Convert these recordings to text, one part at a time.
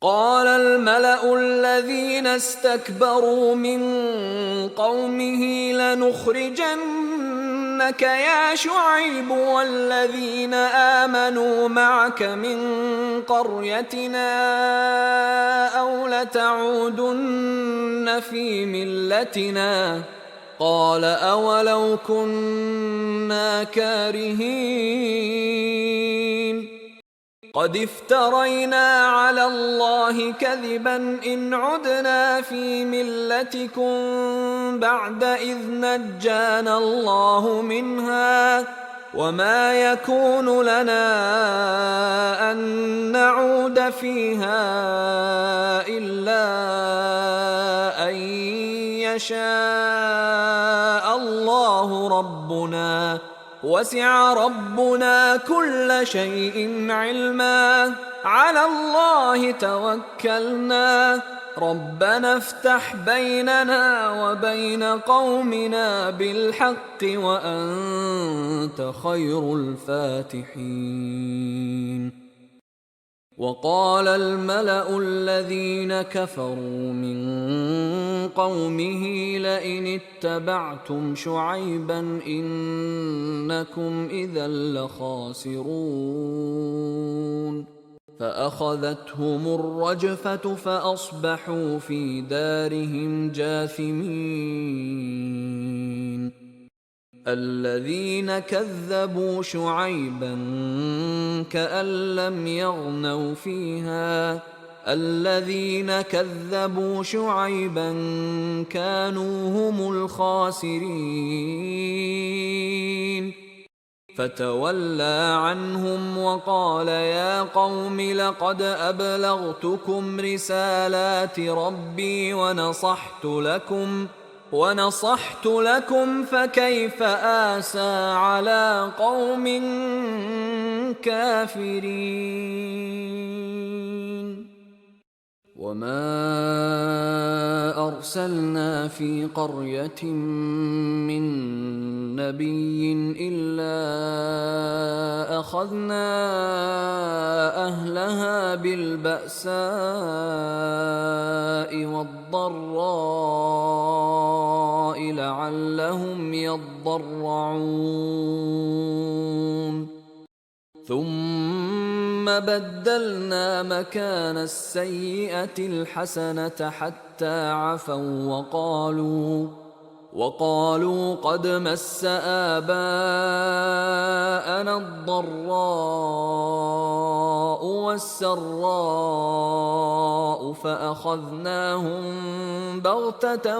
قال الملأ الذين استكبروا من قومه لنخرجنك يا شعيب والذين آمنوا معك من قريتنا أو لتعودن في ملتنا قال أولو كنا كارهين قد افترينا على الله كذبا إن عدنا في ملتكم بعد إذ نجانا الله منها وما يكون لنا أن نعود فيها إلا أن يشاء الله ربنا وسع ربنا كل شيء علما على الله توكلنا ربنا افتح بيننا وبين قومنا بالحق وأنت خير الفاتحين وقال الملأ الذين كفروا من قومه لئن اتبعتم شعيبا إنكم إذا لخاسرون فأخذتهم الرجفة فأصبحوا في دارهم جاثمين الذين كذبوا شعيبا كأن لم يغنوا فيها الذين كذبوا شعيبا كانوا هم الخاسرين فتولى عنهم وقال يا قوم لقد أبلغتكم رسالات ربي ونصحت لكم فكيف آسى على قوم كافرين وما أرسلنا في قرية من نبي إلا أخذنا أهلها بالبأساء والضراء لعلهم يضرعون ثم بدلنا مكان السيئة الحسنة حتى عفوا وقالوا قد مس آباءنا الضراء والسراء فأخذناهم بغتة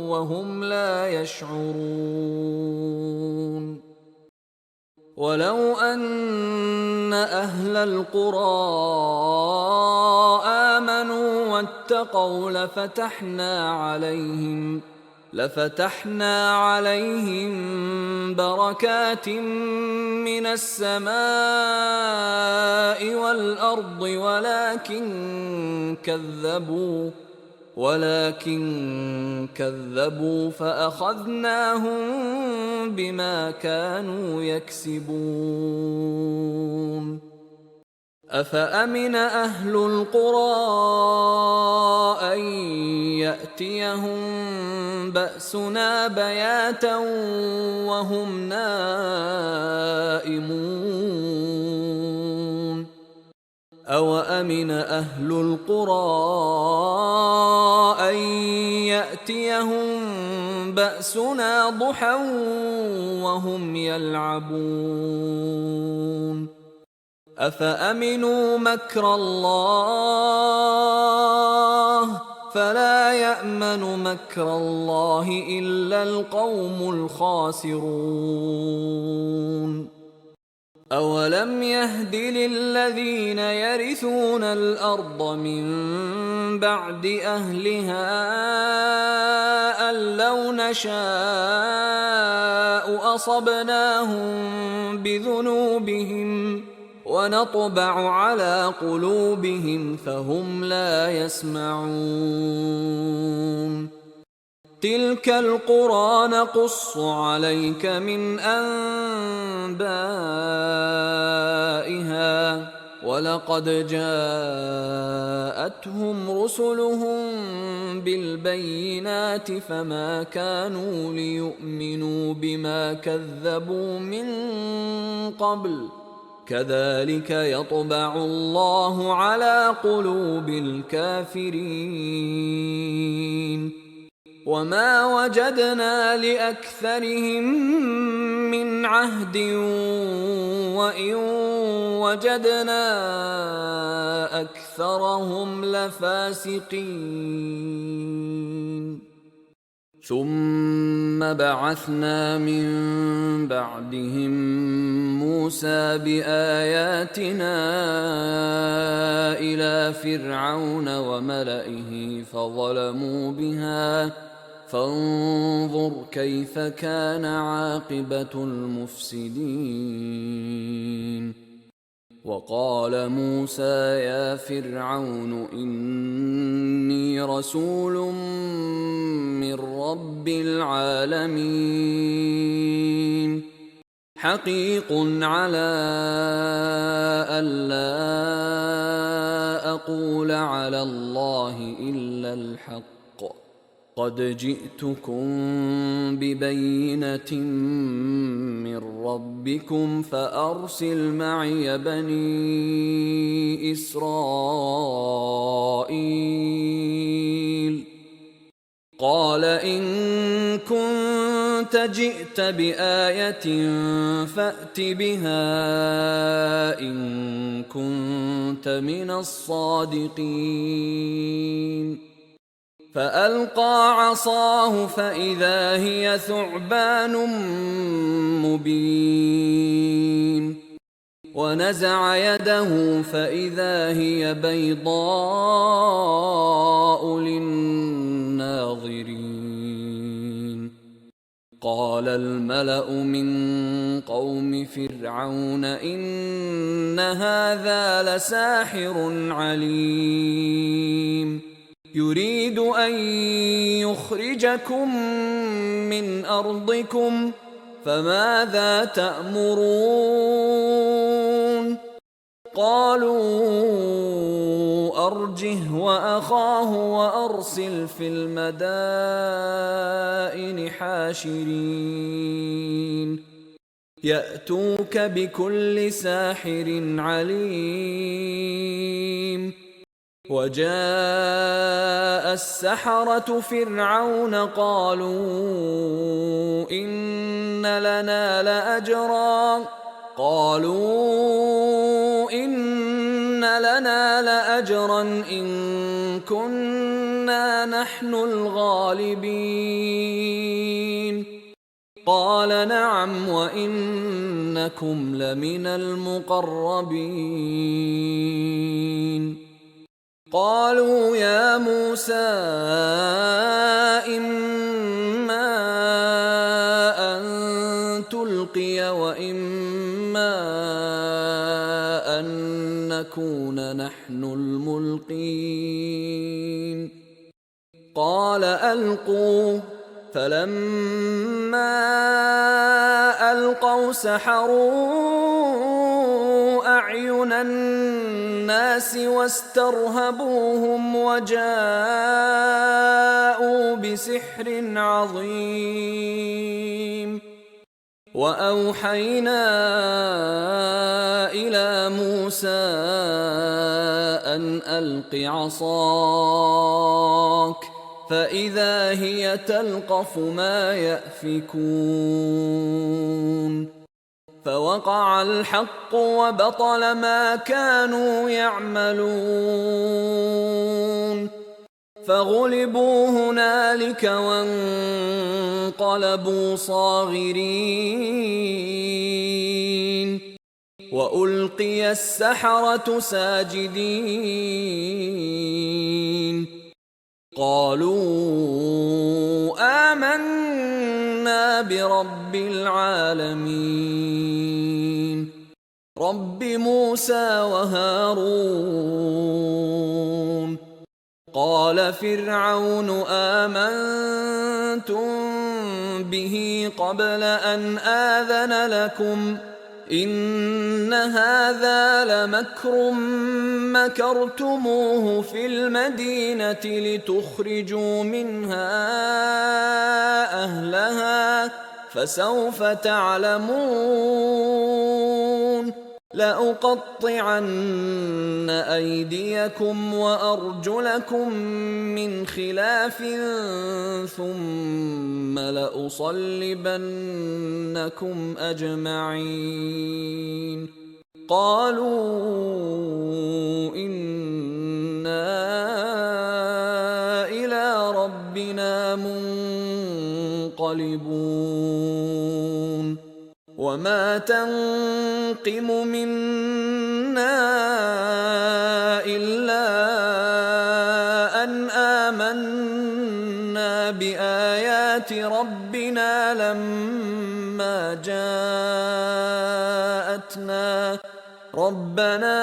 وهم لا يشعرون ولو أن أهل القرى آمنوا واتقوا لفتحنا عليهم بركات من السماء والأرض ولكن كذبوا فأخذناهم بما كانوا يكسبون أفأمن أهل القرى أن يأتيهم بأسنا بياتا وهم نائمون أوأمن أهل القرى أن يأتيهم بأسنا ضحى وهم يلعبون أفأمنوا مكر الله فلا يأمن مكر الله إلا القوم الخاسرون أولم يهد للذين يرثون الأرض من بعد أهلها أن لو نشاء أصبناهم بذنوبهم ونطبع على قلوبهم فهم لا يسمعون تلك القرى نقص عليك من أنبائها ولقد جاءتهم رسلهم بالبينات فما كانوا ليؤمنوا بما كذبوا من قبل كذلك يطبع الله على قلوب الكافرين وما وجدنا لأكثرهم من عهد وإن وجدنا أكثرهم لفاسقين ثم بعثنا من بعدهم موسى بآياتنا إلى فرعون وملئه فظلموا بها فانظر كيف كان عاقبة المفسدين وقال موسى يا فرعون إني رسول من رب العالمين حقيق على ألا أقول على الله إلا الحق قد جئتكم ببينة من ربكم فأرسل معي بني إسرائيل قال إن كنت جئت بآية فأت بها إن كنت من الصادقين فألقى عصاه فإذا هي ثعبان مبين ونزع يده فإذا هي بيضاء للناظرين قال الملأ من قوم فرعون إن هذا لساحر عليم يريد أن يخرجكم من أرضكم فماذا تأمرون قالوا أرجه وأخاه وأرسل في المدائن حاشرين يأتوك بكل ساحر عليم وجاء السحرة فرعون قالوا إن لنا لأجرا إن كنا نحن الغالبين قال نعم وإنكم لمن المقربين قالوا يا موسى إما أن تلقي وإما أن نكون نحن الملقين قال ألقوا فلما ألقوا سحروا أعين الناس واسترهبوهم وجاءوا بسحر عظيم وأوحينا إلى موسى أن ألق عصاك فإذا هي تلقف ما يأفكون فوقع الحق وبطل ما كانوا يعملون فغلبوا هنالك وانقلبوا صاغرين وألقي السحرة ساجدين قالوا آمنا برب العالمين رب موسى وهارون قال فرعون آمنتم به قبل أن آذن لكم إن هذا لمكر مكرتموه في المدينة لتخرجوا منها أهلها فسوف تعلمون لأقطعن أيديكم وأرجلكم من خلاف ثم لأصلبنكم أجمعين قالوا إنا إلى ربنا منقلبون وما تنقم منا إلا أن آمنا بآيات ربنا لما جاءتنا ربنا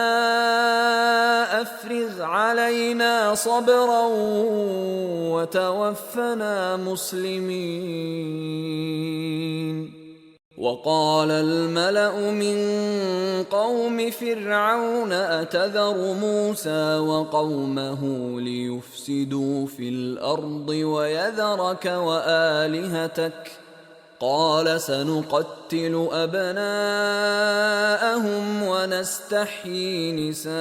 أفرغ علينا صبرا وتوفنا مسلمين وقال الملأ من قوم فرعون أتذر موسى وقومه ليفسدوا في الأرض ويذرك وآلهتك قال سنقتل أبناءهم ونستحيي نساءهم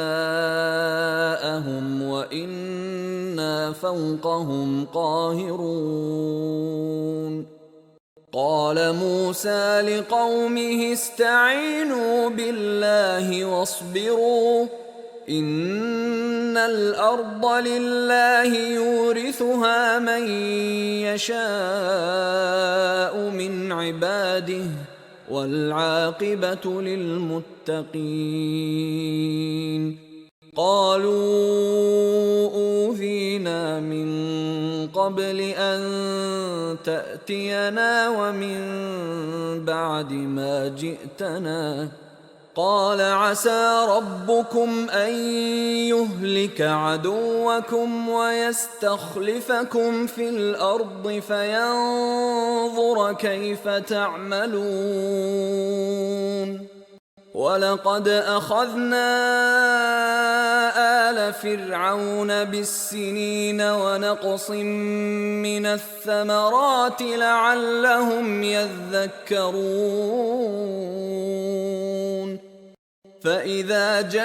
وإنا فوقهم قاهرون قال موسى لقومه استعينوا بالله واصبروا إن الأرض لله يورثها من يشاء من عباده والعاقبة للمتقين قالوا أوذينا من قبل أن تأتينا ومن بعد ما جئتنا قال عسى ربكم أن يهلك عدوكم ويستخلفكم في الأرض فينظر كيف تعملون ولقد أخذنا آل فرعون بالسنين ونقص من الثمرات لعلهم يذكرون فإذا جاءتهم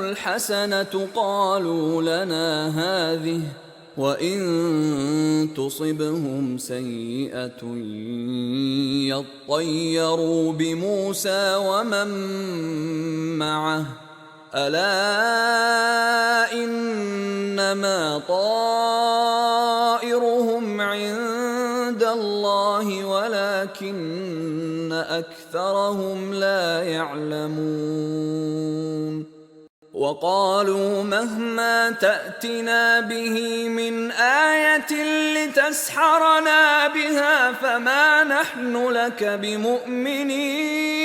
الحسنة قالوا لنا هذه وإن تصبهم سيئة يطيروا بموسى ومن معه ألا إنما طائرهم عند الله ولكن أكثرهم لا يعلمون وقالوا مهما تأتنا به من آية لتسحرنا بها فما نحن لك بمؤمنين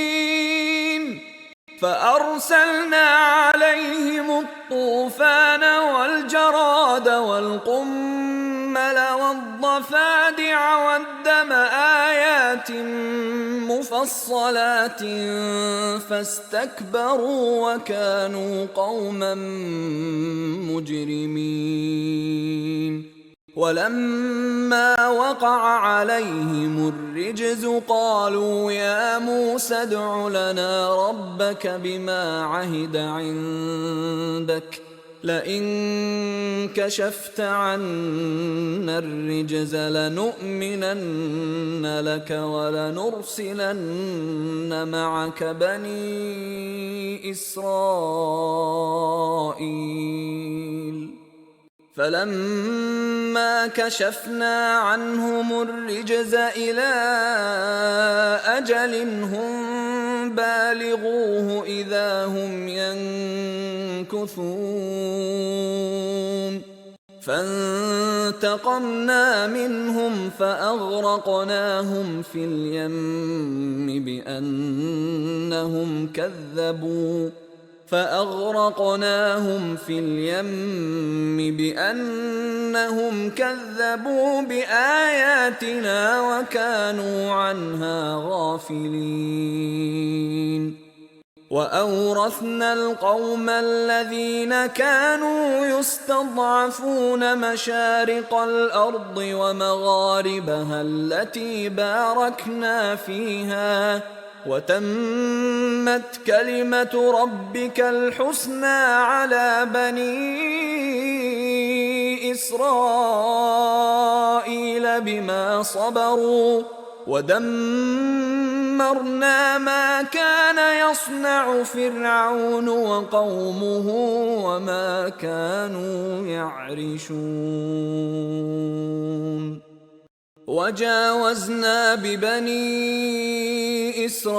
فأرسلنا عليهم الطوفان والجراد والقمل والضفادع والدم آيات مفصلات فاستكبروا وكانوا قوما مجرمين ولما وقع عليهم الرجز قالوا يا موسى ادع لنا ربك بما عهد عندك لئن كشفت عنا الرجز لنؤمنن لك ولنرسلن معك بني إسرائيل فلما كشفنا عنهم الرجز إلى أجل هم بالغوه إذا هم ينكثون فانتقمنا منهم فأغرقناهم في اليم بأنهم كذبوا فأغرقناهم في اليم بأنهم كذبوا بآياتنا وكانوا عنها غافلين. وأورثنا القوم الذين كانوا يستضعفون مشارق الأرض ومغاربها التي باركنا فيها، وتمت كلمة ربك الحسنى على بني إسرائيل بما صبروا، ودمرنا ما كان يصنع فرعون وقومه وما كانوا يعرشون. وجاوزنا ببني إسرائيل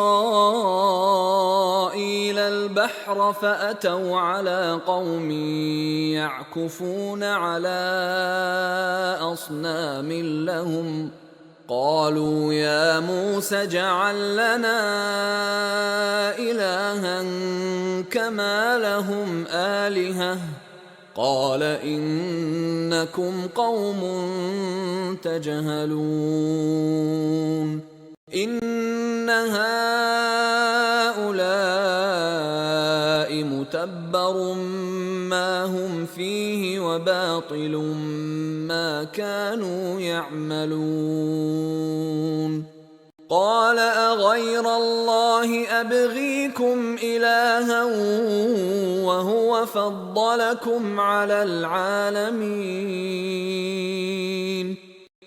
البحر فأتوا على قوم يعكفون على أصنام لهم، قالوا يا موسى اجعل لنا إلها كما لهم آلهة، قال إنكم قوم تجهلون. إن هؤلاء متبر ما هم فيه وباطل ما كانوا يعملون. قال أغير الله أبغيكم إلها وهو فضلكم على العالمين،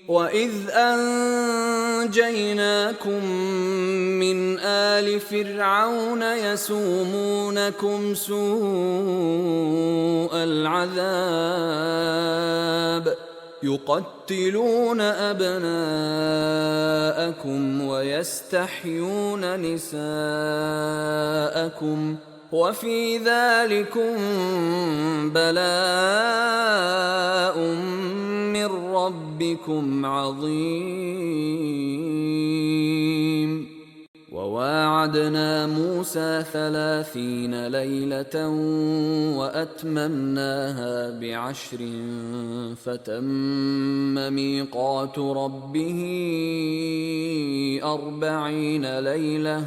وإذ أنجيناكم من آل فرعون يسومونكم سوء العذاب يقتلون أبناءكم ويستحيون نساءكم وفي ذلكم بلاء من ربكم عظيم. وواعدنا موسى 30 ليلة وأتممناها ب10 فتم ميقات ربه 40 ليلة.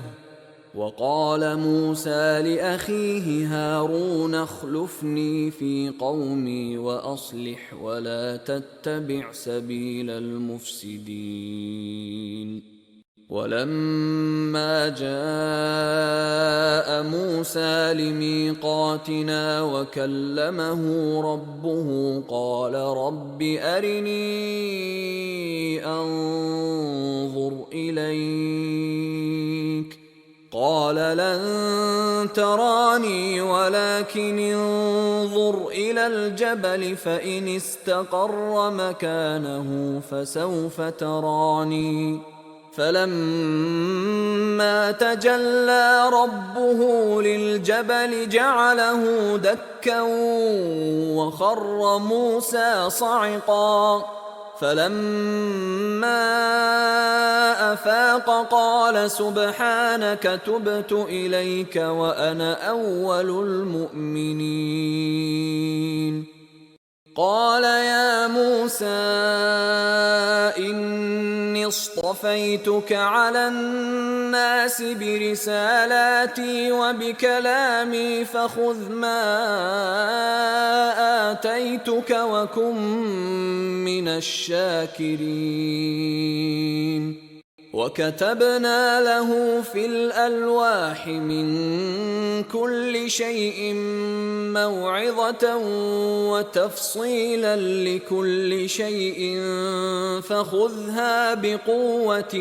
وقال موسى لأخيه هارون اخلفني في قومي وأصلح ولا تتبع سبيل المفسدين. ولما جاء موسى لميقاتنا وكلمه ربه قال رب أرني أنظر إليك، قال لن تراني ولكن انظر إلى الجبل فإن استقر مكانه فسوف تراني. فلما تجلى ربه للجبل جعله دكا وخر موسى صعقا. فلما أفاق قال سبحانك تبت إليك وأنا أول المؤمنين. قال يا موسى إني اصطفيتك على الناس برسالاتي وبكلامي فخذ ما آتيتك وكن من الشاكرين. وكتبنا له في الألواح من كل شيء موعظة وتفصيلا لكل شيء فخذها بقوة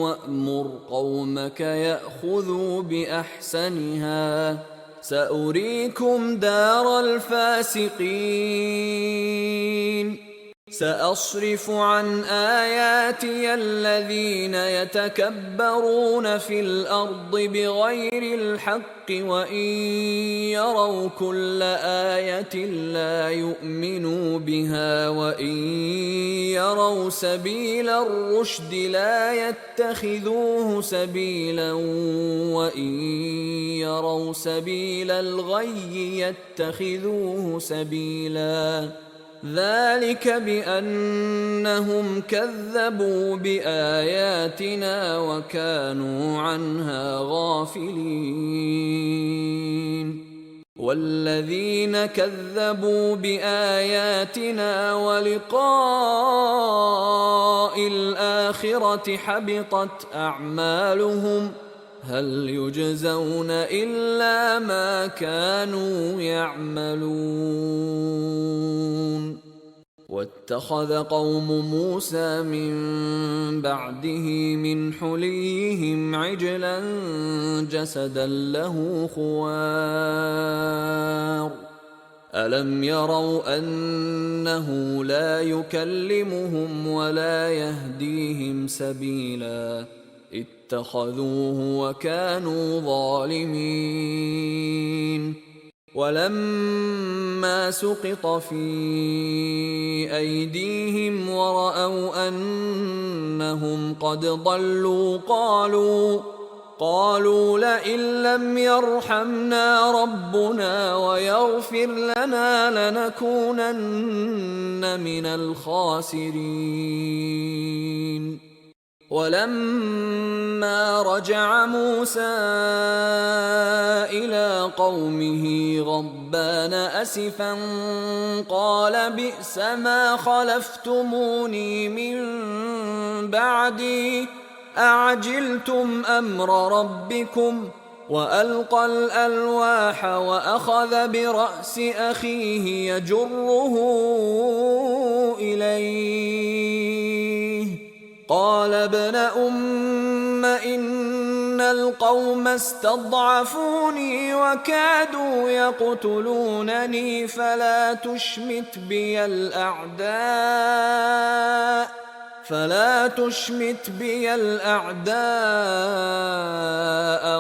وأمر قومك يأخذوا بأحسنها سأريكم دار الفاسقين. سأصرف عن آياتي الذين يتكبرون في الأرض بغير الحق وإن يروا كل آية لا يؤمنوا بها وإن يروا سبيل الرشد لا يتخذوه سبيلا وإن يروا سبيل الغي يتخذوه سبيلا ذلك بأنهم كذبوا بآياتنا وكانوا عنها غافلين والذين كذبوا بآياتنا ولقاء الآخرة حبطت أعمالهم هل يجزون إلا ما كانوا يعملون واتخذ قوم موسى من بعده من حليهم عجلا جسدا له خوار ألم يروا أنه لا يكلمهم ولا يهديهم سبيلا اتخذوه وكانوا ظالمين ولما سقط في أيديهم ورأوا أنهم قد ضلوا قالوا لئن لم يرحمنا ربنا ويغفر لنا لنكونن من الخاسرين ولما رجع موسى إلى قومه غضبان أسفا قال بئس ما خلفتموني من بعدي أعجلتم أمر ربكم وألقى الألواح وأخذ برأس أخيه يجره إليه قال ابن أم إن القوم استضعفوني وكادوا يقتلونني فلا تشمت بي الأعداء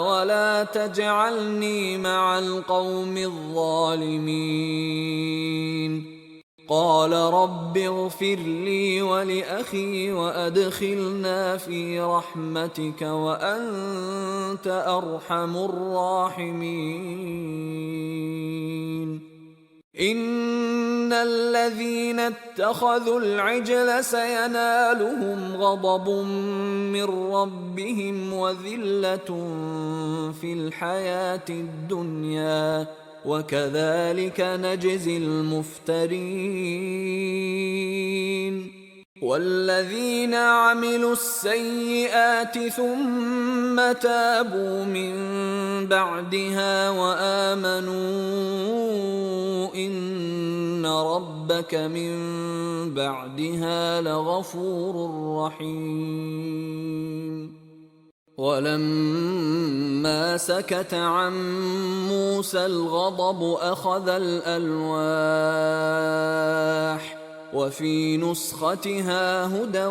ولا تجعلني مع القوم الظالمين قال رب اغفر لي ولأخي وأدخلنا في رحمتك وأنت أرحم الراحمين إن الذين اتخذوا العجل سينالهم غضب من ربهم وذلة في الحياة الدنيا وكذلك نجزي المفترين والذين عملوا السيئات ثم تابوا من بعدها وآمنوا إن ربك من بعدها لغفور رحيم ولما سكت عن موسى الغضب أخذ الألواح وفي نسختها هدى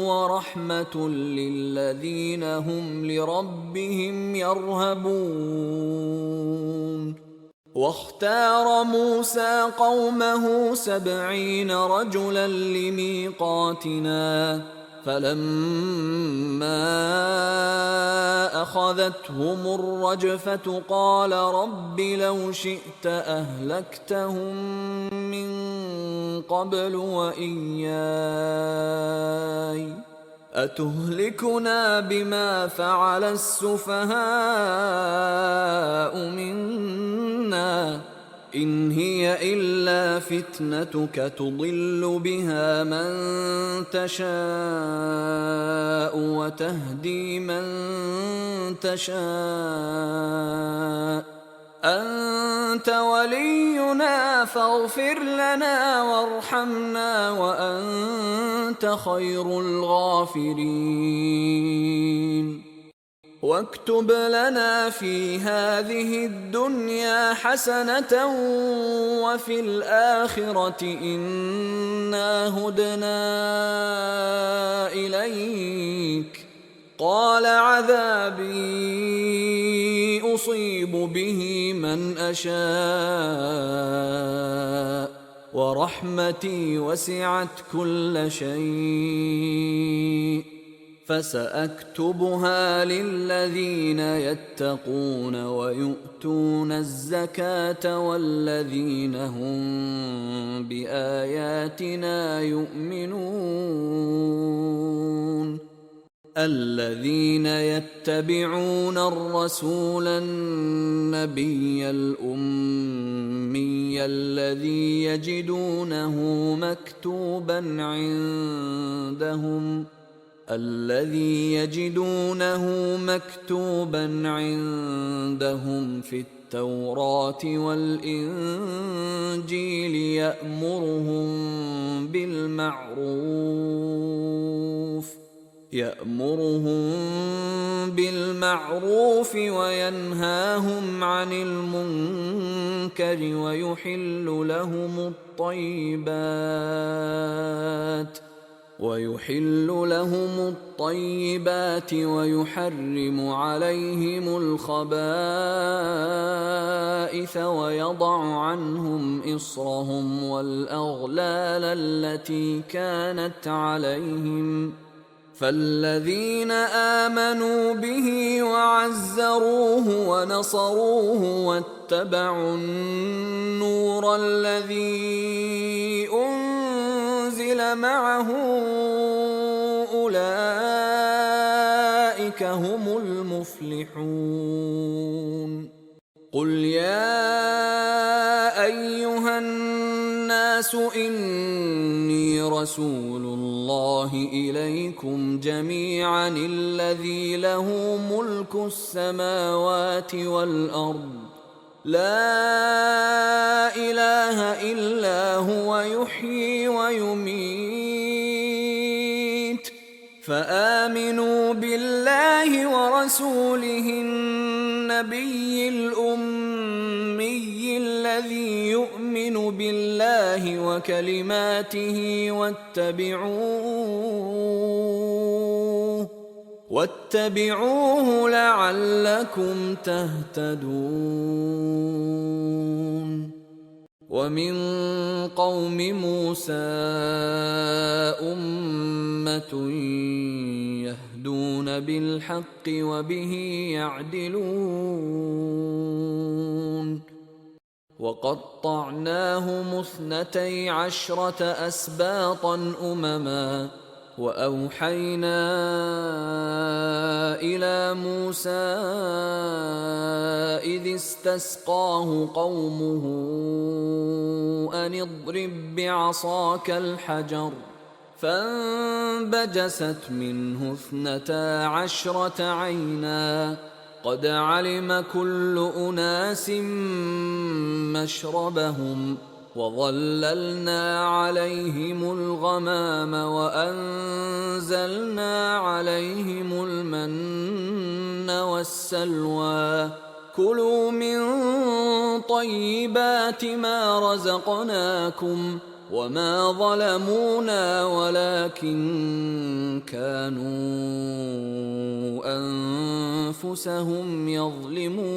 ورحمة للذين هم لربهم يرهبون واختار موسى قومه 70 رجلا لميقاتنا فلما أخذتهم الرجفة قال رب لو شئت أهلكتهم من قبل وإياي أتهلكنا بما فعل السفهاء منا إن هي إلا فتنتك تضل بها من تشاء وتهدي من تشاء أنت ولينا فاغفر لنا وارحمنا وأنت خير الغافرين واكتب لنا في هذه الدنيا حسنة وفي الآخرة إنا هدنا إليك. قال عذابي أصيب به من أشاء ورحمتي وسعت كل شيء فسأكتبها للذين يتقون ويؤتون الزكاة والذين هم بآياتنا يؤمنون. الذين يتبعون الرسول النبي الأمي الذي يجدونه مكتوبا عندهم في التوراة والإنجيل يأمرهم بالمعروف وينهاهم عن المنكر ويحل لهم الطيبات ويحرم عليهم الخبائث ويضع عنهم إصرهم والأغلال التي كانت عليهم. فالذين آمنوا به وعزروه ونصروه واتبعوا النور الذي أنزل معه أولئك هم المفلحون. قل يا أيها الناس إني رسول الله إليكم جميعا الذي له ملك السماوات والأرض لا إله إلا هو يحيي ويميت فآمنوا بالله ورسوله النبي الأمي الذي يؤمن بالله وكلماته واتبعوه لعلكم تهتدون. ومن قوم موسى أمة يهدون بالحق وبه يعدلون. وقطعناهم 12 أسباطا أمما وأوحينا إلى موسى إذ استسقاه قومه أن اضرب بعصاك الحجر فانبجست منه 12 عينا قد علم كل أناس مشربهم وظللنا عليهم الغمام وأنزلنا عليهم المن والسلوى كلوا من طيبات ما رزقناكم وما ظلمونا ولكن كانوا أنفسهم يظلمون.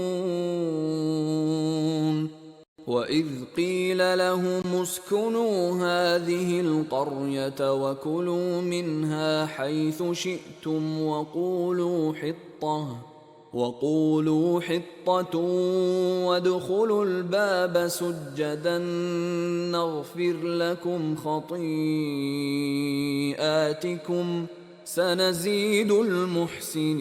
وإذ قيل لهم اسكنوا هذه القرية وكلوا منها حيث شئتم وقولوا حطة وادخلوا الباب سجدا نغفر لكم خطيئاتكم سنزيد المحسنين.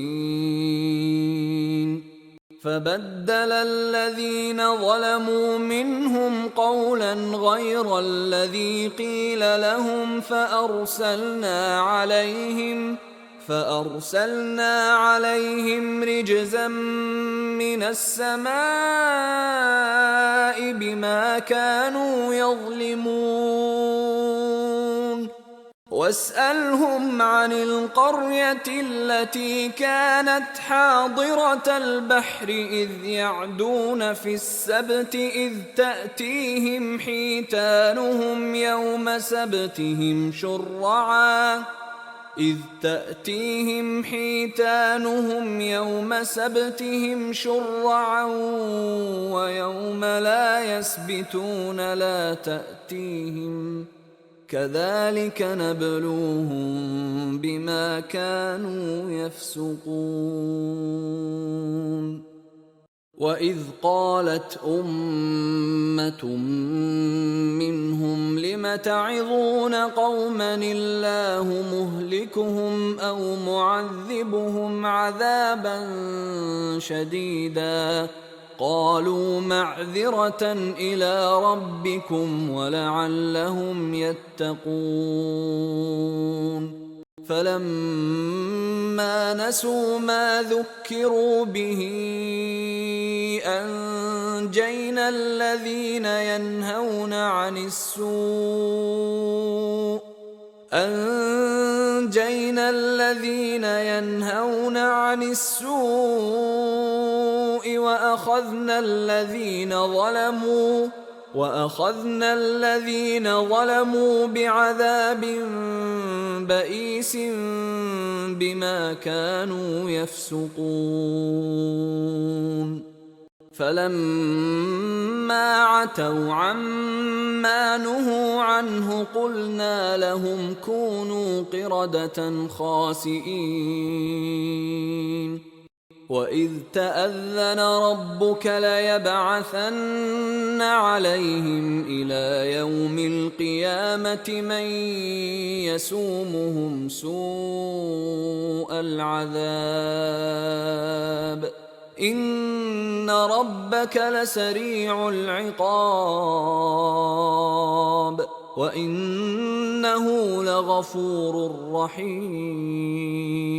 فبدل الذين ظلموا منهم قولا غير الذي قيل لهم فأرسلنا عليهم رجزا من السماء بما كانوا يظلمون. واسألهم عن القرية التي كانت حاضرة البحر إذ يعدون في السبت إذ تأتيهم حيتانهم يوم سبتهم شرعا ويوم لا يسبتون لا تأتيهم كذلك نبلوهم بما كانوا يفسقون. وإذ قالت أمة منهم لم تعظون قوما الله مهلكهم أو معذبهم عذابا شديدا قالوا معذرة إلى ربكم ولعلهم يتقون. فلما نسوا ما ذكروا به أنجينا الذين ينهون عن السوء وأخذنا الذين ظلموا بعذاب بئيس بما كانوا يفسقون. فلما عتوا عما نهوا عنه قلنا لهم كونوا قردة خاسئين. وإذ تأذن ربك ليبعثن عليهم إلى يوم القيامة من يسومهم سوء العذاب إن ربك لسريع العقاب وإنه لغفور رحيم.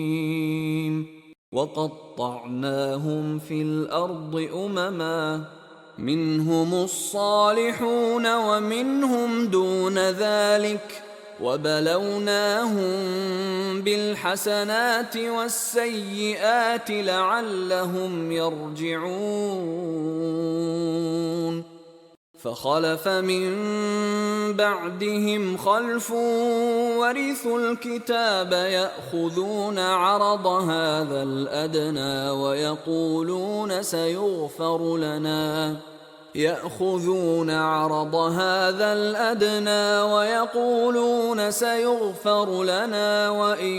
وقطعناهم في الأرض أمما منهم الصالحون ومنهم دون ذلك وبلوناهم بالحسنات والسيئات لعلهم يرجعون. فخلف من بعدهم خلف ورثوا الكتاب يأخذون عرض هذا الأدنى ويقولون سيغفر لنا وإن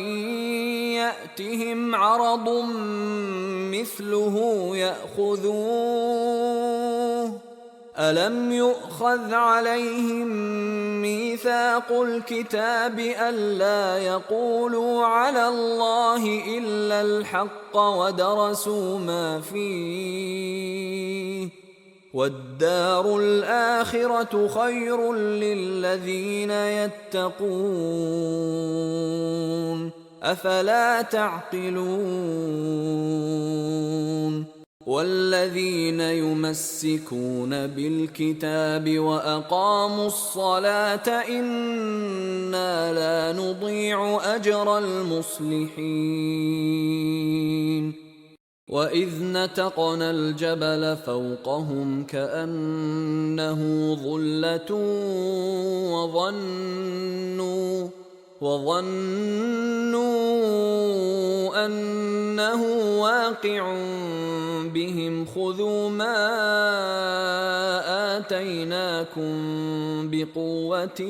يأتهم عرض مثله يأخذوه ألم يؤخذ عليهم ميثاق الكتاب ألا يقولوا على الله إلا الحق ودرسوا ما فيه والدار الآخرة خير للذين يتقون أفلا تعقلون. والذين يمسكون بالكتاب وأقاموا الصلاة إنا لا نضيع أجر المصلحين. وإذ نتقنا الجبل فوقهم كأنه ظلة وظنوا أنه واقع بهم خذوا ما آتيناكم بقوة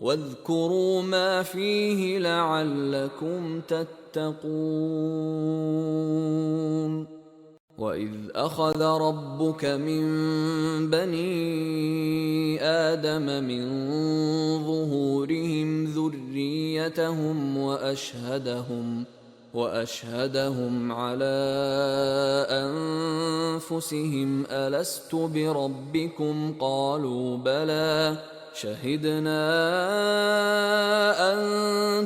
واذكروا ما فيه لعلكم تتقون. وإذ أخذ ربك من بني آدم من ظهورهم ذريتهم وأشهدهم على أنفسهم ألست بربكم قالوا بلى شهدنا أن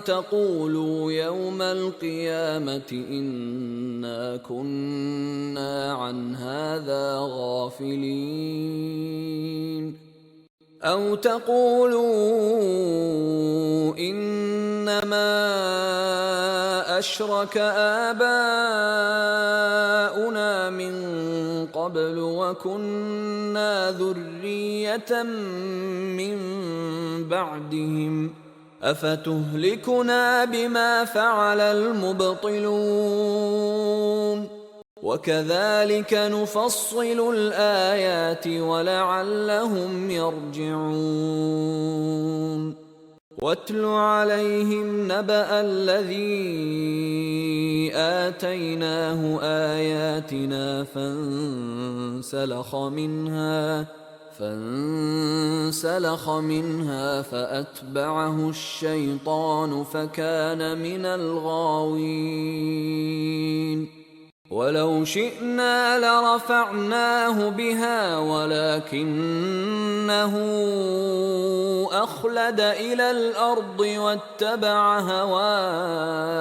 تقولوا يوم القيامة إنا كنا عن هذا غافلين. أو تقولوا إنما أشرك آباؤنا من قبل وكنا ذرية من بعدهم أفتهلكنا بما فعل المبطلون وكذلك نفصل الآيات ولعلهم يرجعون واتل عليهم نبأ الذي آتيناه آياتنا فانسلخ منها فأتبعه الشيطان فكان من الغاوين ولو شئنا لرفعناه بها ولكنه أخلد إلى الأرض واتبع هواه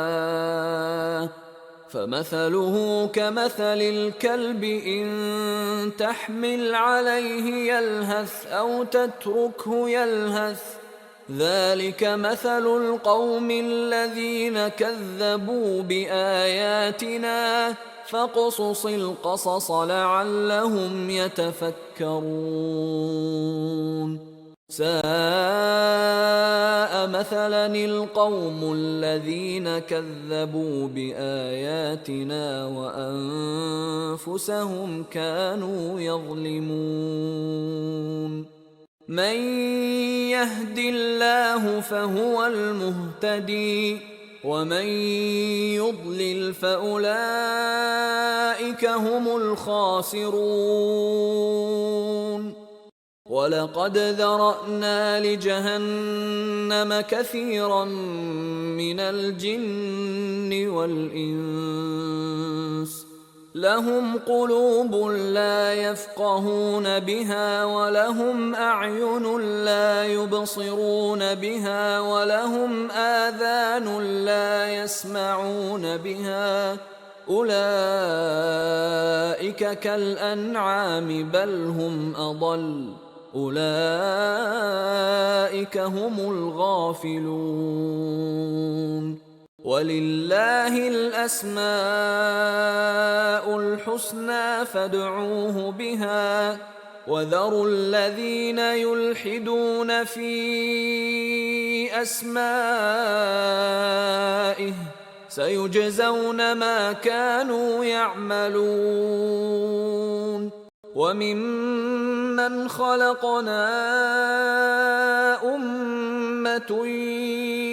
فمثله كمثل الكلب إن تحمل عليه يلهث أو تتركه يلهث ذلك مثل القوم الذين كذبوا بآياتنا فاقصص القصص لعلهم يتفكرون ساء مثلا القوم الذين كذبوا بآياتنا وأنفسهم كانوا يظلمون من يهد الله فهو المهتدي ومن يضلل فأولئك هم الخاسرون ولقد ذرأنا لجهنم كثيرا من الجن والإنس لهم قلوب لا يفقهون بها ولهم أعين لا يبصرون بها ولهم آذان لا يسمعون بها أولئك كالأنعام بل هم أضل أولئك هم الغافلون ولله الأسماء الحسنى فادعوه بها وذروا الذين يلحدون في أسمائه سيجزون ما كانوا يعملون وممن خلقنا أمة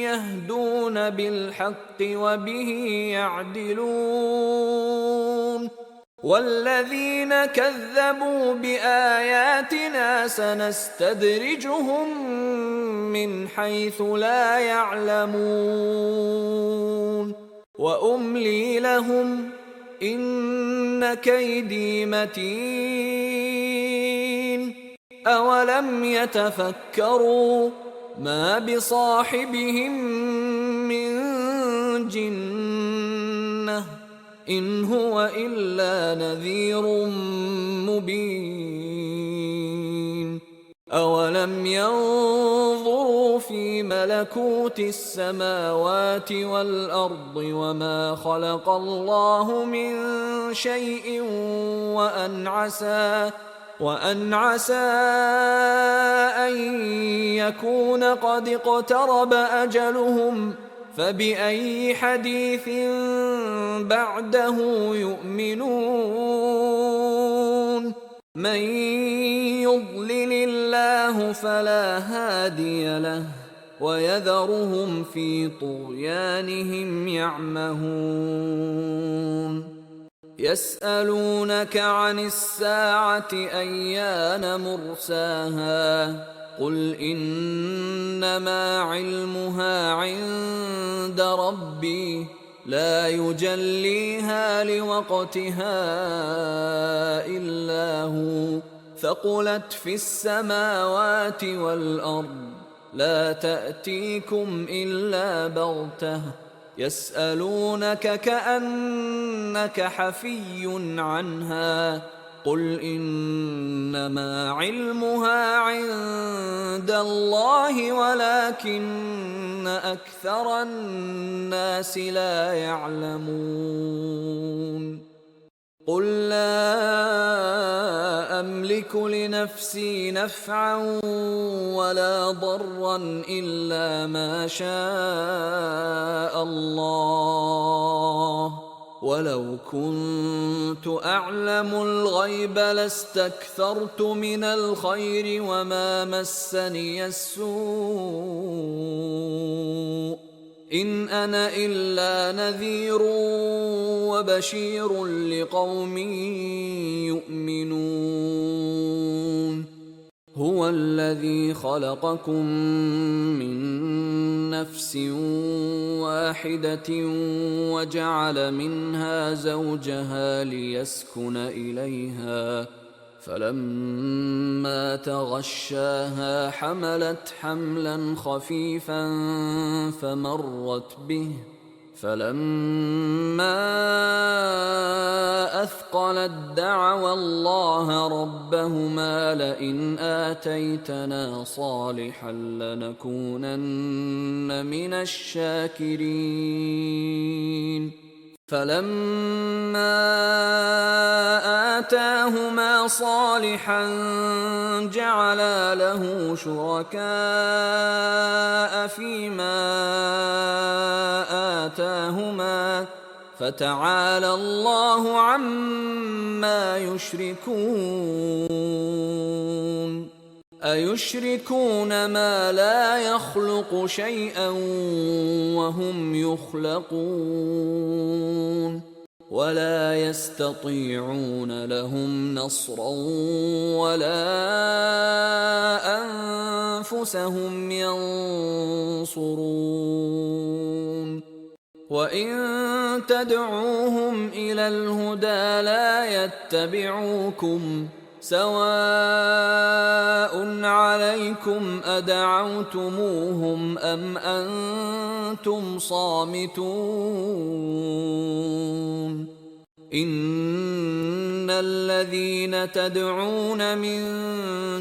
يهدون بالحق وبه يعدلون والذين كذبوا بآياتنا سنستدرجهم من حيث لا يعلمون وأملي لهم إن كيدي متين أولم يتفكروا ما بصاحبهم من جنة إن هو إلا نذير مبين أولم ينظروا في ملكوت السماوات والأرض وما خلق الله من شيء وأن عسى أن يكون قد اقترب أجلهم فبأي حديث بعده يؤمنون من يضلل الله فلا هادي له ويذرهم في طغيانهم يعمهون يسألونك عن الساعة أيان مرساها قل إنما علمها عند ربي لا يجليها لوقتها إلا هو ثقلت في السماوات والأرض لا تأتيكم إلا بغتة يسألونك كأنك حفي عنها قل إنما علمها عند الله ولكن أكثر الناس لا يعلمون قل لا أملك لنفسي نفعا ولا ضرا إلا ما شاء الله ولو كنت أعلم الغيب لاستكثرت من الخير وما مسني السوء إن أنا إلا نذير وبشير لقوم يؤمنون هو الذي خلقكم من نفس واحدة وجعل منها زوجها ليسكن إليها فلما تغشاها حملت حملا خفيفا فمرت به فلما أثقلت دعوا الله ربهما لئن آتيتنا صالحا لنكونن من الشاكرين فلما آتاهما صالحا جعلا له شركاء فيما آتاهما فتعالى الله عما يشركون أيشركون ما لا يخلق شيئا وهم يخلقون ولا يستطيعون لهم نصرا ولا أنفسهم ينصرون وإن تدعوهم إلى الهدى لا يتبعوكم سواء عليكم أدعوتموهم أم أنتم صامتون إن الذين تدعون من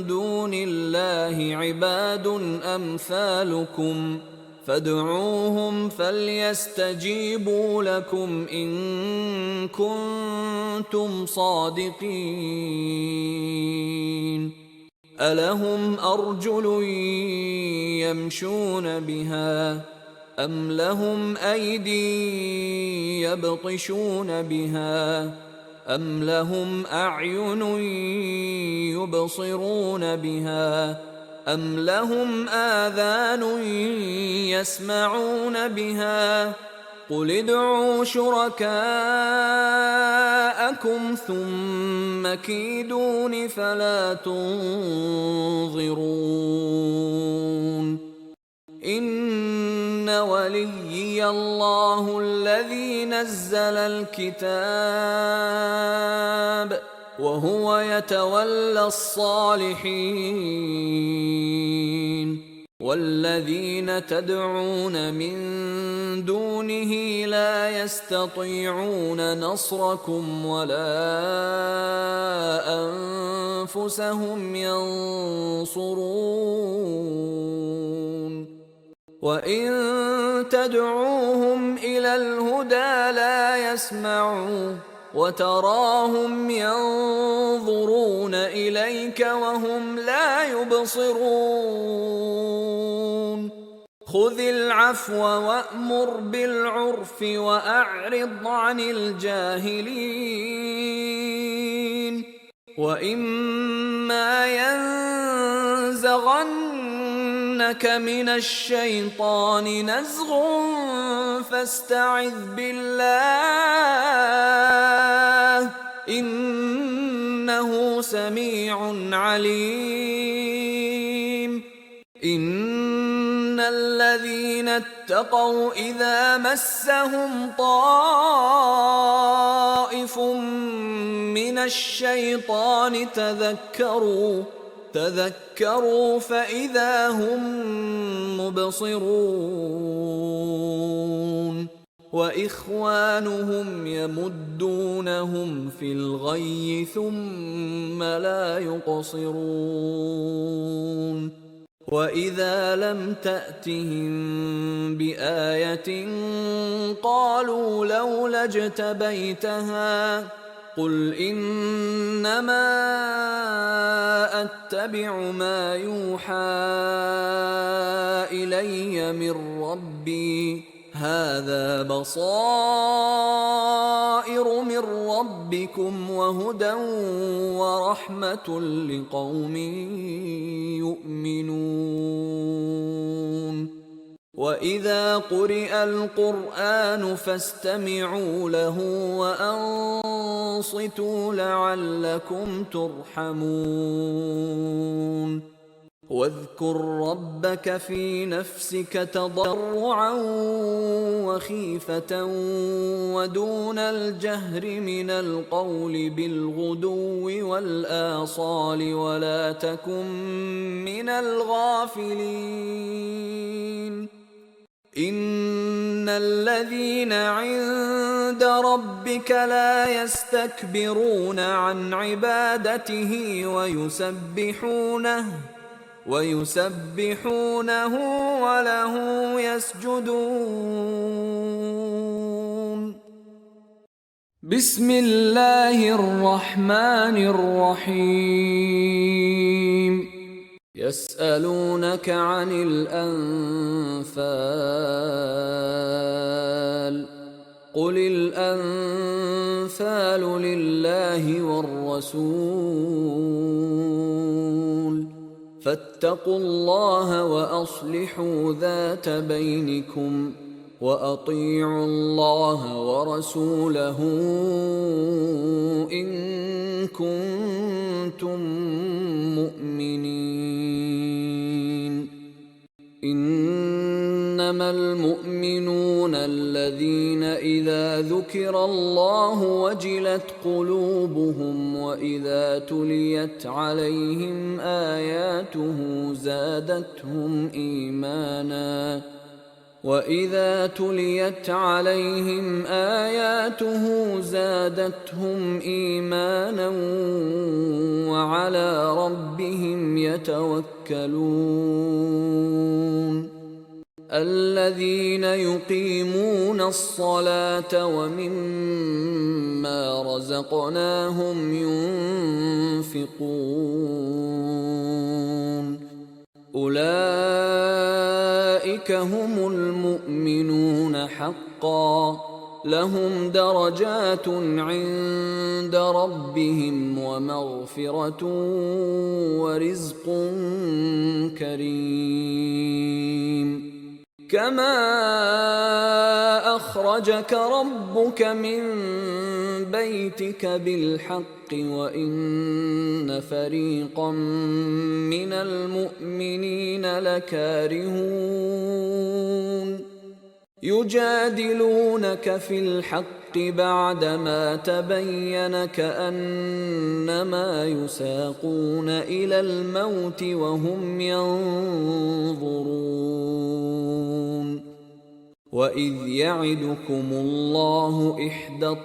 دون الله عباد أمثالكم فادعوهم فليستجيبوا لكم إن كنتم صادقين ألهم أرجل يمشون بها أم لهم أيدي يبطشون بها أم لهم أعين يبصرون بها أم لهم آذان يسمعون بها قل ادعوا شركاءكم ثم كيدون فلا تنظرون إن وليي الله الذي نزل الكتاب وهو يتولى الصالحين والذين تدعون من دونه لا يستطيعون نصركم ولا أنفسهم ينصرون وإن تدعوهم إلى الهدى لا يسمعوا وتراهم ينظرون إليك وهم لا يبصرون خذ العفو وأمر بالعرف وأعرض عن الجاهلين وإما ينزغنك من الشيطان نزغ فاستعذ بالله إنه سميع عليم إن الذين اتقوا إذا مسهم طائف من الشيطان تذكروا فإذا هم مبصرون وإخوانهم يمدونهم في الغي ثم لا يقصرون وإذا لم تأتهم بآية قالوا لولا اجتبيتها قل إنما أتبع ما يوحى إلي من ربي هذا بصائر من ربكم وهدى ورحمة لقوم يؤمنون وإذا قرئ القرآن فاستمعوا له وأنصتوا لعلكم ترحمون واذكر ربك في نفسك تضرعا وخيفة ودون الجهر من القول بالغدو والآصال ولا تكن من الغافلين إن الذين عند ربك لا يستكبرون عن عبادته ويسبحونه وله يسجدون بسم الله الرحمن الرحيم يسألونك عن الأنفال قل الأنفال لله والرسول فاتقوا الله وأصلحوا ذات بينكم وأطيعوا الله ورسوله إن كنتم مؤمنين إنما المؤمنون الذين إذا ذكر الله وجلت قلوبهم وإذا تليت عليهم آياته زادتهم إيمانا وعلى ربهم يتوكلون الذين يقيمون الصلاة ومما رزقناهم ينفقون أولئك هم المؤمنون حقا لهم درجات عند ربهم ومغفرة ورزق كريم كما أخرجك ربك من بيتك بالحق وإن فريقا من المؤمنين لكارهون يجادلونك في الحق بعدما تبين كأنما يساقون إلى الموت وهم ينظرون وإذ يعدكم الله إحدى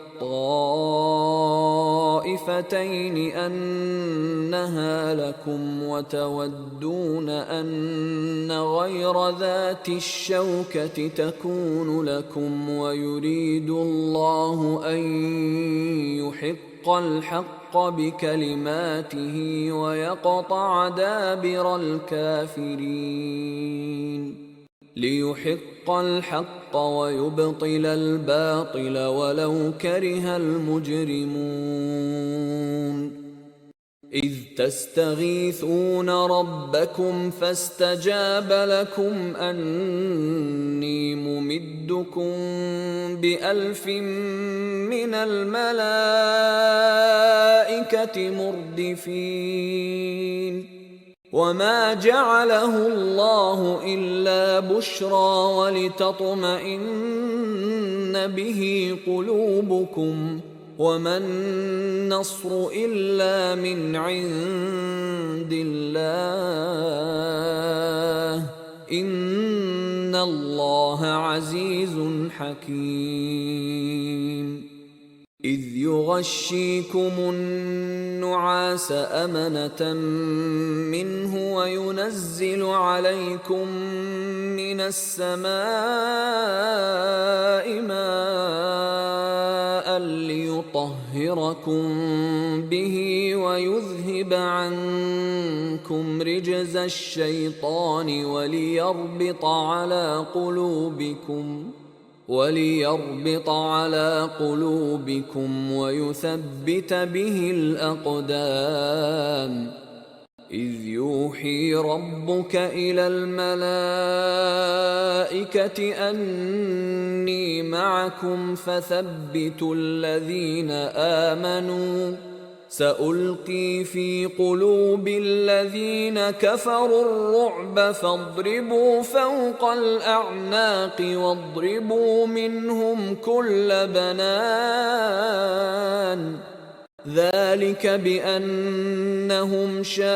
الطائفتين أنها لكم وتودون أن غير ذات الشوكة تكون لكم ويريد الله أن يحق الحق بكلماته ويقطع دابر الكافرين ليحق الحق ويبطل الباطل ولو كره المجرمون إذ تستغيثون ربكم فاستجاب لكم أني ممدكم ب1000 من الملائكة مردفين وما جعله الله إلا بشرى ولتطمئن به قلوبكم وما النصر إلا من عند الله إن الله عزيز حكيم. إذ يغشيكم النعاس أمنة منه وينزل عليكم من السماء ماء ليطهركم به ويذهب عنكم رجز الشيطان وليربط على قلوبكم ويثبت به الأقدام. إذ يوحي ربك إلى الملائكة أني معكم فثبتوا الذين آمنوا سألقي في قلوب الذين كفروا الرعب فاضربوا فوق الأعناق واضربوا منهم كل بنان. ذلك بأنهم شاقوا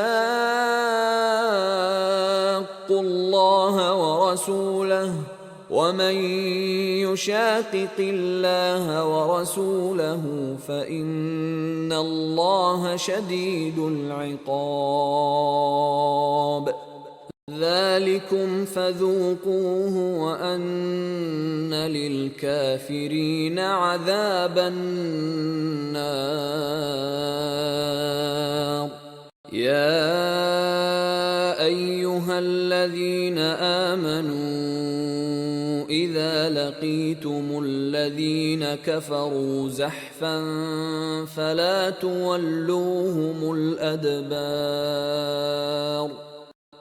الله ورسوله ومن يشاقق الله ورسوله فإن الله شديد العقاب. ذلكم فذوقوه وأن للكافرين عذاب النار. يا أيها الذين آمنوا إذا لقيتم الذين كفروا زحفا فلا تولوهم الأدبار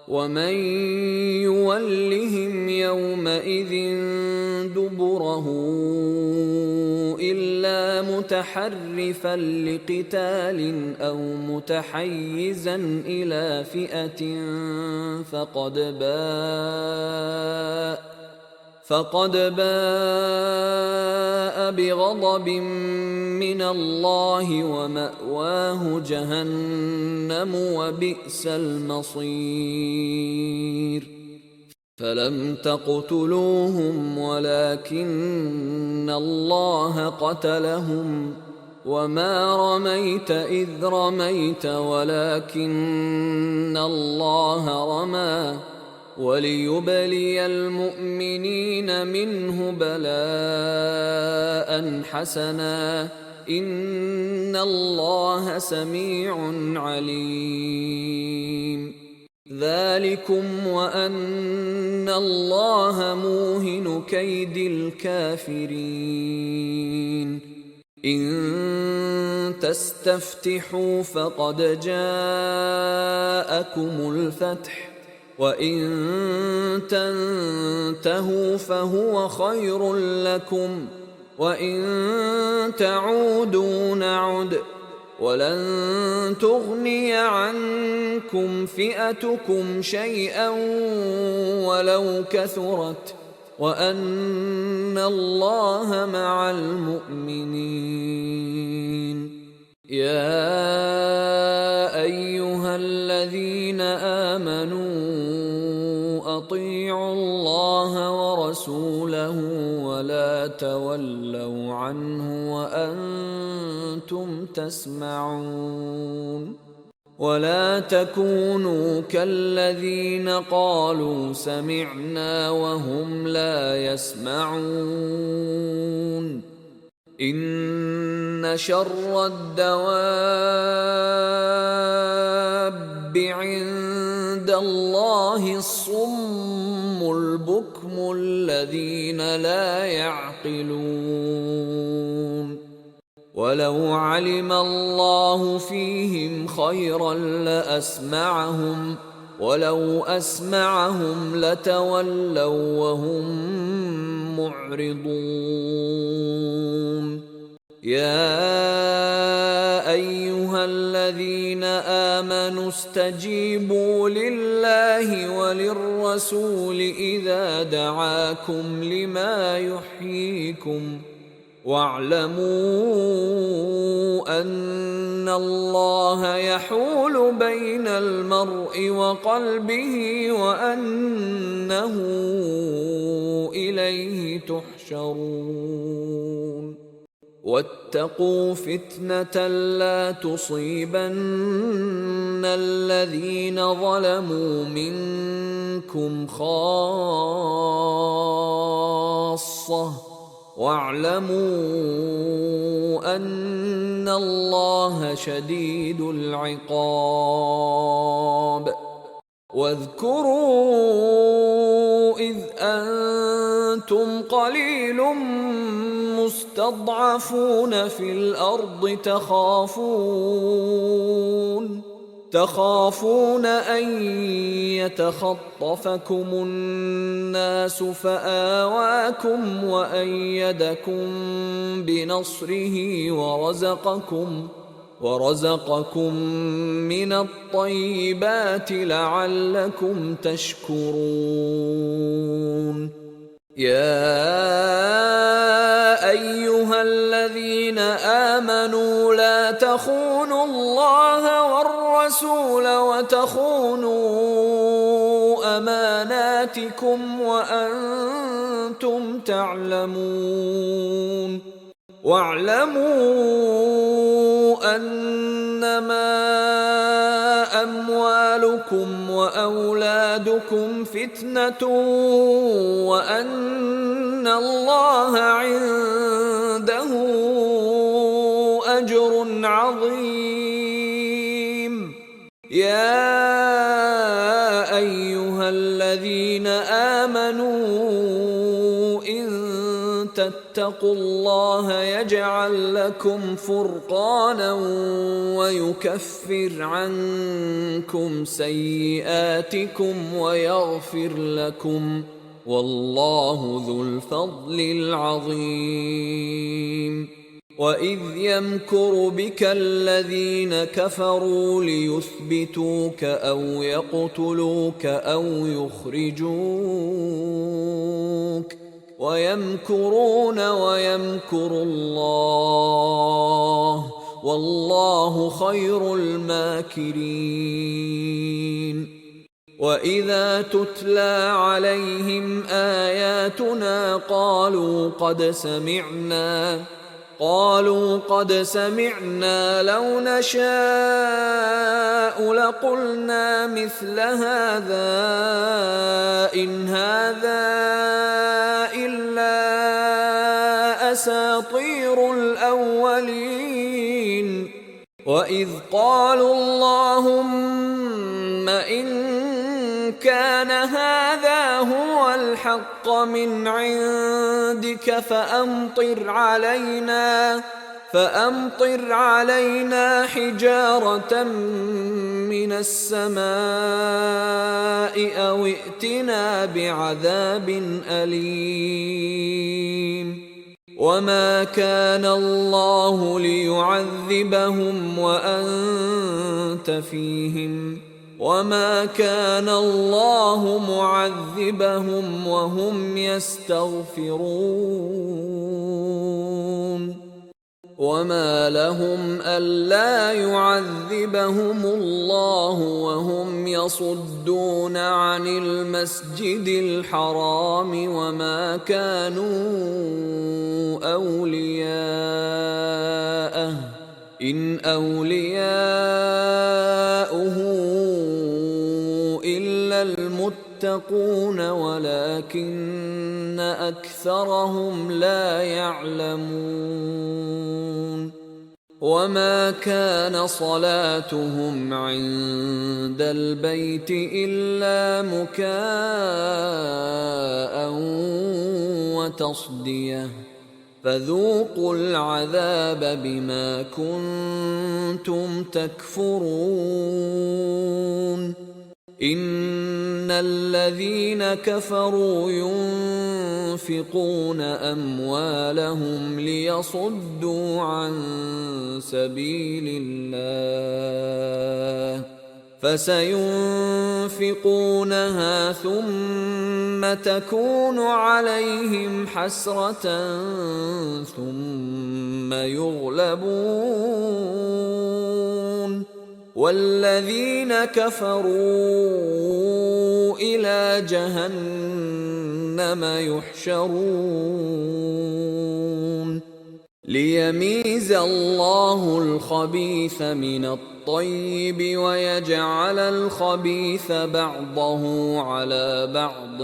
ومن يولهم يومئذ دبره إلا متحرفا لقتال أو متحيزا إلى فئة فقد باء بغضب من الله ومأواه جهنم وبئس المصير. فلم تقتلوهم ولكن الله قتلهم وما رميت إذ رميت ولكن الله رمى وليبلي المؤمنين منه بلاء حسنا إن الله سميع عليم. ذلكم وأن الله موهن كيد الكافرين. إن تستفتحوا فقد جاءكم الفتح وإن تنتهوا فهو خير لكم وإن تعودوا نعد ولن تغني عنكم فئتكم شيئا ولو كثرت وأن الله مع المؤمنين. يا أيها الذين آمنوا أطيعوا الله ورسوله ولا تولوا عنه وأنتم تسمعون. ولا تكونوا كالذين قالوا سمعنا وهم لا يسمعون. إن شر الدواب عند الله الصم البكم الذين لا يعقلون. ولو علم الله فيهم خيرا لأسمعهم ولو أسمعهم لتولوا وهم معرضون. يا أيها الذين آمنوا استجيبوا لله وللرسول إذا دعاكم لما يحييكم واعلموا أن الله يحول بين المرء وقلبه وأنه إليه تحشرون واتقوا فتنة لا تصيبن الذين ظلموا منكم خاصة واعلموا أن الله شديد العقاب واذكروا إذ أنتم قليل مستضعفون في الأرض تخافون أن يتخطفكم الناس فآواكم وأيدكم بنصره ورزقكم من الطيبات لعلكم تشكرون يا أيها الذين آمنوا لا تخونوا الله والرسول وتخونوا أماناتكم وأنتم تعلمون واعلموا أنما أموالكم وأولادكم فتنة وأن الله عنده أجر عظيم يا أيها الذين آمنوا تتقوا الله يجعل لكم فرقانا ويكفر عنكم سيئاتكم ويغفر لكم والله ذو الفضل العظيم وإذ يمكر بك الذين كفروا ليثبتوك أو يقتلوك أو يخرجوك ويمكرون ويمكر الله والله خير الماكرين وإذا تتلى عليهم آياتنا قالوا قد سمعنا لو نشاء لقلنا مثل هذا إن هذا إلا أساطير الأولين وإذ قالوا اللهم إن كان هذا هو الحق من عندك فأمطر علينا حجارة من السماء أو ائتنا بعذاب أليم وما كان الله ليعذبهم وأنت فيهم وما كان الله معذبهم وهم يستغفرون وما لهم ألا يعذبهم الله وهم يصدون عن المسجد الحرام وما كانوا أولياءه إن أولياؤه إلا المتقون ولكن أكثرهم لا يعلمون وما كان صلاتهم عند البيت إلا مكاء وتصدية فذوقوا العذاب بما كنتم تكفرون إن الذين كفروا ينفقون أموالهم ليصدوا عن سبيل الله فسينفقونها ثم تكون عليهم حسرة ثم يغلبون والذين كفروا إلى جهنم يحشرون ليميز الله الخبيث من الطيب ويجعل الخبيث بعضه على بعض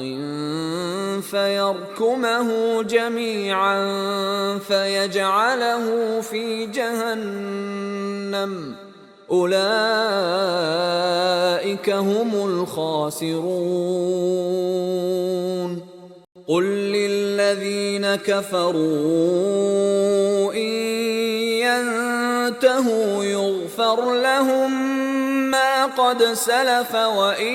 فيركمه جميعا فيجعله في جهنم أولئك هم الخاسرون قل للذين كفروا إن ينتهوا يغفر لهم ما قد سلف وإن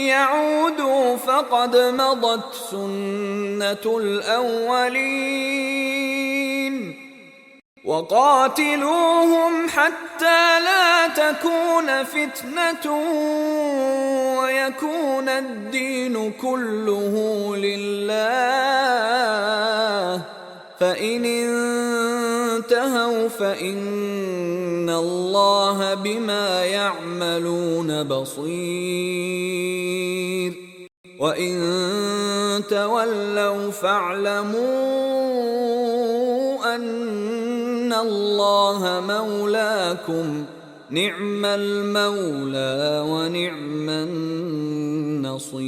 يعودوا فقد مضت سنة الأولين وقاتلوهم حتى لا تكون فتنة ويكون الدين كله لله فإن انتهوا فإن الله بما يعملون بصير وإن تولوا فاعلموا أن الله مولاكم نعم المولى ونعم النصير.